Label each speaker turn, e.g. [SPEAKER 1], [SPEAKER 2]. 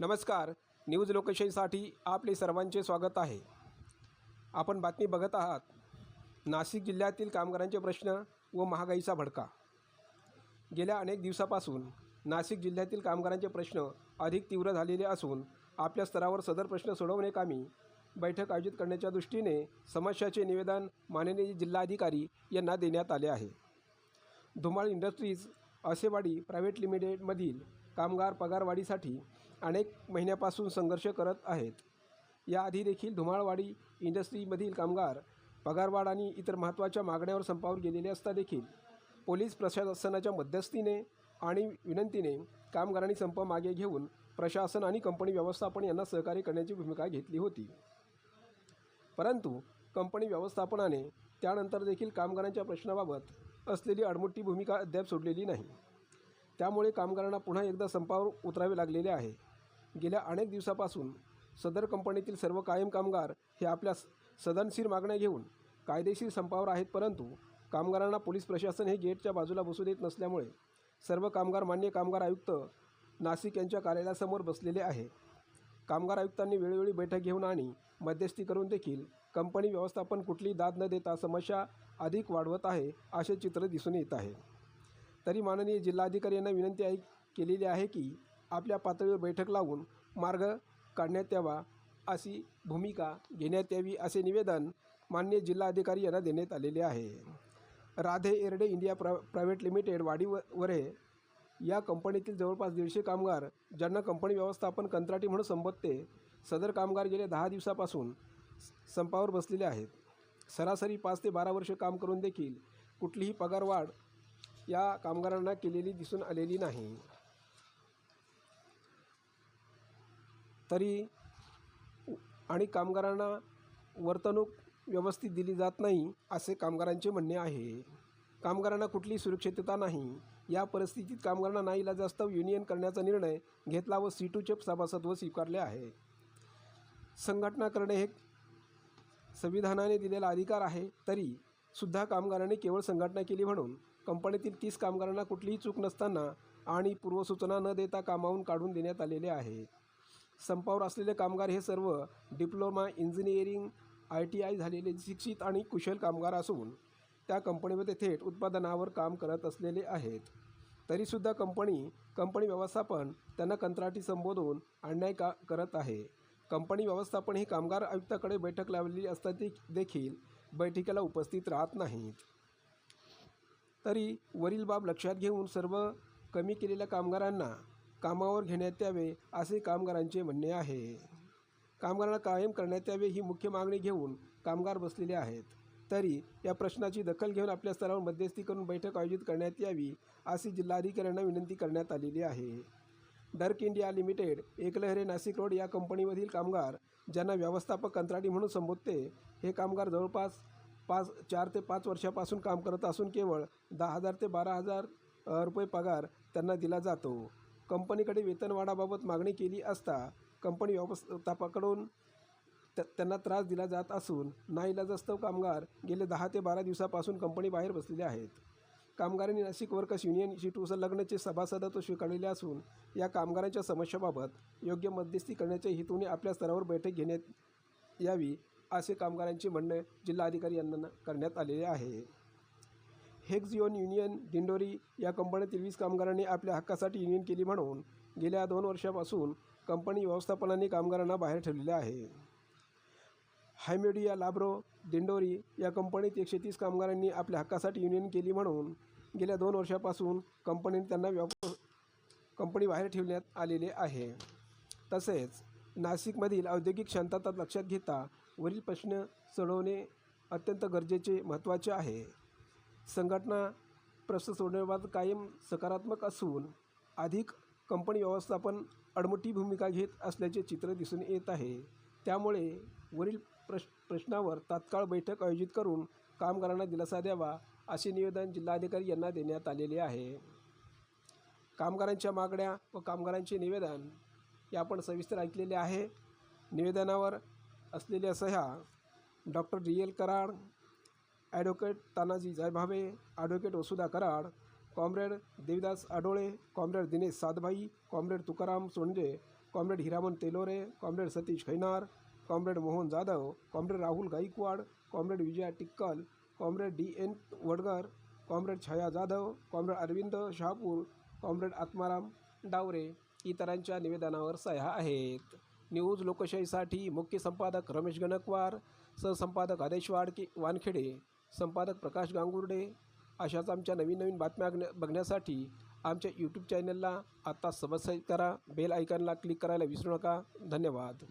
[SPEAKER 1] नमस्कार. न्यूज लोकेशनसाठी आपले सर्वांचे स्वागत आहे. आपण बातमी बघत आहात. नाशिक जिल्ह्यातील कामगारांचे प्रश्न व महागाईचा भडका. गेल्या अनेक दिवसापासून नाशिक जिल्ह्यातील कामगारांचे प्रश्न अधिक तीव्र झालेले असून आपल्या स्तरावर सदर प्रश्न सोडवण्याकामी बैठक आयोजित करण्याच्या दृष्टीने समस्याचे निवेदन माननीय जिल्हाधिकारी यांना देण्यात आले आहे. धुमाळ इंडस्ट्रीज असेवाडी प्रायव्हेट लिमिटेडमधील कामगार पगारवाढीसाठी अनेक महिन्यापासून संघर्ष करत आहेत. याआधी देखील धुमाळवाडी इंडस्ट्रीमधील कामगार पगारवाढ आणि इतर महत्त्वाच्या मागण्यावर संपावर गेलेले असता देखील पोलीस प्रशासनाच्या मध्यस्थीने आणि विनंतीने कामगारांनी संप मागे घेऊन प्रशासन आणि कंपनी व्यवस्थापन यांना सहकार्य करण्याची भूमिका घेतली होती. परंतु कंपनी व्यवस्थापनाने त्यानंतर देखील कामगारांच्या प्रश्नाबाबत असलेली अडमुठी भूमिका अद्याप सोडलेली नाही. त्यामुळे कामगारांना पुन्हा एकदा संपावर उतरावे लागलेले आहे. गेल्या अनेक दिवसापासून सदर कंपनीतील सर्व कायम कामगार हे आपल्या सदनशीर मागण्या घेऊन कायदेशीर संपावर आहेत. परंतु कामगारांना पोलीस प्रशासन हे गेटच्या बाजूला बसू देत नसल्यामुळे सर्व कामगार माननीय कामगार आयुक्त नाशिक यांच्या कार्यालयासमोर बसलेले आहे. कामगार आयुक्तांनी वेळोवेळी बैठक घेऊन आणि मध्यस्थी करून देखील कंपनी व्यवस्थापन कुठलीही दाद न देता समस्या अधिक वाढवत आहे असे चित्र दिसून येत आहे. तरी माननीय जिल्हाधिकारी यांना विनंती केलेली आहे की आपल्या पातळीवर बैठक लावून मार्ग काढण्यात यावा, अशी भूमिका घेण्यात यावी असे निवेदन माननीय जिल्हाधिकारी यांना देण्यात आलेले आहे. Radhe एरडे India private limited Wadivare या कंपनीतील जवळपास 150 कामगार ज्यांना कंपनी व्यवस्थापन कंत्राटी म्हणून संबोधते, सदर कामगार गेले 10 दिवसापासून संपावर बसलेले आहेत. सरासरी 5 ते 12 वर्ष काम करून देखील कुठलीही पगारवाढ या कामगारांना केलेली दिसून आलेली नाही. तरी आणि कामगारांना वर्तणूक व्यवस्थित दिली जात नाही असे कामगारांचे म्हणणे आहे. कामगारांना कुठलीही सुरक्षितता नाही. या परिस्थितीत कामगारांना नाईलाजास्तव युनियन करण्याचा निर्णय घेतला व C2चे सभासत्व स्वीकारले आहे. संघटना करणे हे संविधानाने दिलेला अधिकार आहे. तरी सुद्धा कामगारांनी केवळ संघटना केली म्हणून कंपनीतील 30 कामगारांना कुठलीही चूक नसताना आणि पूर्वसूचना न देता कामावून काढून देण्यात आलेले आहे. संपावर असलेले कामगार हे सर्व डिप्लोमा, इंजिनिअरिंग, ITI झालेले शिक्षित आणि कुशल कामगार असून त्या कंपनीमध्ये थेट उत्पादनावर काम करत असलेले आहेत. तरीसुद्धा कंपनी व्यवस्थापन त्यांना कंत्राटी संबोधून अन्याय करत आहे. कंपनी व्यवस्थापन ही कामगार आयुक्ताकडे बैठक लावलेली असता देखील बैठकीला उपस्थित राहत नाहीत. तरी वरील बाब लक्षात घेऊन सर्व कमी केलेल्या कामगारांना कामावर घेण्यात यावे असे कामगारांचे म्हणणे आहे. कामगारांना कायम करण्यात यावे ही मुख्य मागणी घेऊन कामगार बसलेले आहेत. तरी या प्रश्नाची दखल घेऊन आपल्या स्तरावर मध्यस्थी करून बैठक आयोजित करण्यात यावी अशी जिल्हाधिकाऱ्यांना विनंती करण्यात आलेली आहे. Dirk India limited Eklahare Nashik road या कंपनीमधील कामगार ज्यांना व्यवस्थापक कंत्राटी म्हणून संबोधते, हे कामगार जवळपास 4 ते 5 वर्षापासून काम करत असून केवळ 10,000 ते 12,000 रुपये पगार त्यांना दिला जातो. कंपनीकडे वेतनवाढाबाबत मागणी केली असता कंपनी व्यवस्थापकाकडून त्यांना त्रास दिला जात असून नाईलाजास्तव कामगार गेले 10 ते 12 दिवसापासून कंपनीबाहेर बसलेले आहेत. कामगारांनी नाशिक वर्कर्स युनियन C2 संलग्नचे सभासदत्व स्वीकारलेले असून या कामगारांच्या समस्याबाबत योग्य मध्यस्थी करण्याच्या हेतूने आपल्या स्तरावर बैठक घेण्यात यावी असे कामगारांचे म्हणणे जिल्हाधिकारी यांना करण्यात आलेले आहे. हेक्झिओन युनियन दिंडोरी या कंपनीतील 20 कामगारांनी आपल्या हक्कासाठी युनियन केली म्हणून गेल्या 2 वर्षापासून कंपनी व्यवस्थापनाने कामगारांना बाहेर ठेवलेले आहे. हायमेडिया लाब्रो दिंडोरी या कंपनीत 130 कामगारांनी आपल्या हक्कासाठी युनियन केली म्हणून गेल्या 2 वर्षापासून कंपनीने त्यांना कंपनी बाहेर ठेवण्यात आलेले आहे. तसेच नाशिकमधील औद्योगिक शांतता लक्षात घेता वरील प्रश्न सोडवणे अत्यंत गरजेचे महत्त्वाचे आहे. संघटना प्रश्न सोडवण्याबाबत कायम सकारात्मक असून अधिक कंपनी व्यवस्थापन अडमुठी भूमिका घेत असल्याचे चित्र दिसून येत आहे. त्यामुळे वरील प्रश्नावर तात्काळ बैठक आयोजित करून कामगारांना दिलासा द्यावा असे निवेदन जिल्हाधिकारी यांना देण्यात आलेले आहे. कामगारांच्या मागण्या व कामगारांचे निवेदन हे आपण सविस्तर ऐकलेले आहे. निवेदनावर असलेल्या सह्या doctor DL Karad, advocate Tanaji Jaybhave, advocate Vasudha Karad, comrade Devidas Adole, comrade Dinesh Satbhai, comrade Tukaram Sonde, comrade Hiraman Telore, comrade Satish Khainar, comrade Mohan Jadhav, comrade Rahul Gaikwad, comrade Vijaya Tikkal, comrade DN Wadgar, comrade Chhaya Jadhav, comrade Arvind Shahapur, comrade Atmaram Daware इतरांच्या निवेदनावर सह्या आहेत. न्यूज लोकशाहीसाठी मुख्य संपादक रमेश गणकवार, सहसंपादक आदेश वानखेडे, संपादक प्रकाश गांगुर्डे. अशाच आमच्या नवीन बातम्या बघण्यासाठी आमच्या यूट्यूब चॅनलला आत्ता सबस्क्राईब करा. बेल आयकॉनला क्लिक करायला विसरू नका. धन्यवाद.